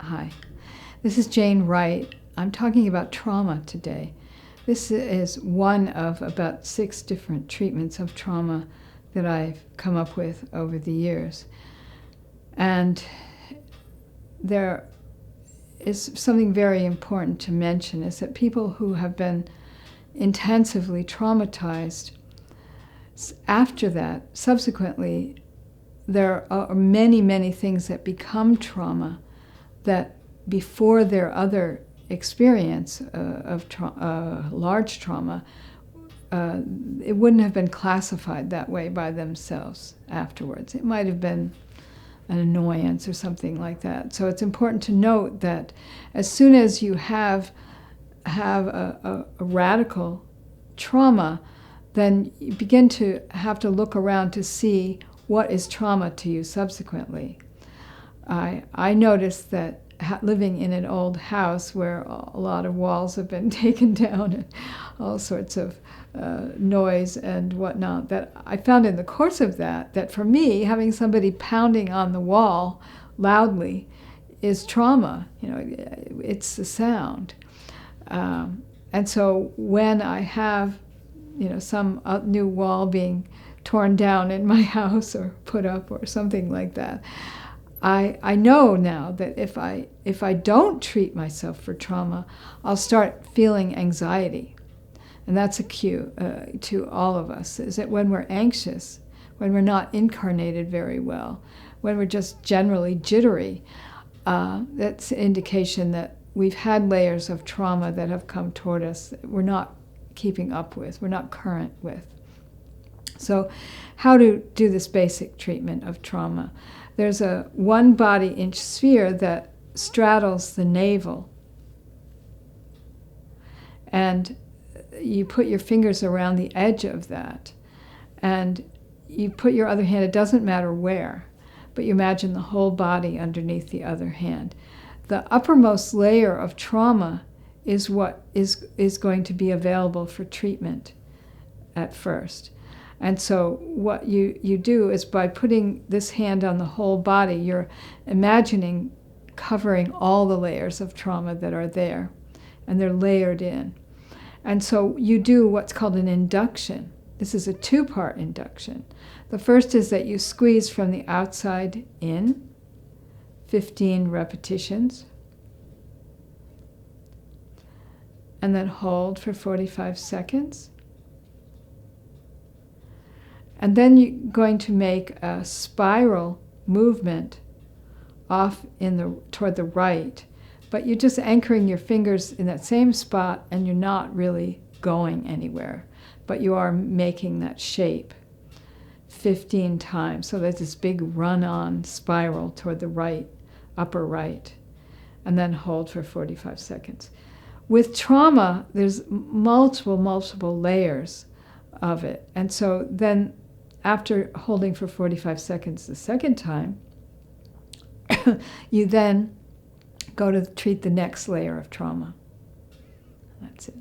Hi, this is Jane Wright. I'm talking about trauma today. This is one of about 6 different treatments of trauma that I've come up with over the years. And there is something very important to mention, is that people who have been intensively traumatized, after that, subsequently, there are many, many things that become trauma that before their other experience of large trauma, it wouldn't have been classified that way by themselves afterwards. It might have been an annoyance or something like that. So it's important to note that as soon as you have a radical trauma, then you begin to have to look around to see what is trauma to you subsequently. I noticed that living in an old house where a lot of walls have been taken down and all sorts of noise and whatnot, that I found in the course of that for me, having somebody pounding on the wall loudly is trauma. You know, it's the sound. And so when I have, some new wall being torn down in my house or put up or something like that, I know now that if I don't treat myself for trauma, I'll start feeling anxiety. And that's a cue to all of us, is that when we're anxious, when we're not incarnated very well, when we're just generally jittery, that's an indication that we've had layers of trauma that have come toward us that we're not keeping up with, we're not current with. So how to do this basic treatment of trauma? There's a 1 body-inch sphere that straddles the navel. And you put your fingers around the edge of that. And you put your other hand, it doesn't matter where, but you imagine the whole body underneath the other hand. The uppermost layer of trauma is what is going to be available for treatment at first. And so what you do is, by putting this hand on the whole body, you're imagining covering all the layers of trauma that are there, and they're layered in. And so you do what's called an induction. This is a 2-part induction. The first is that you squeeze from the outside in, 15 repetitions, and then hold for 45 seconds. And then you're going to make a spiral movement off toward the right, but you're just anchoring your fingers in that same spot, and you're not really going anywhere, but you are making that shape 15 times. So there's this big run-on spiral toward the right, upper right, and then hold for 45 seconds. With trauma, there's multiple layers of it. And so then after holding for 45 seconds the second time, you then go to treat the next layer of trauma. That's it.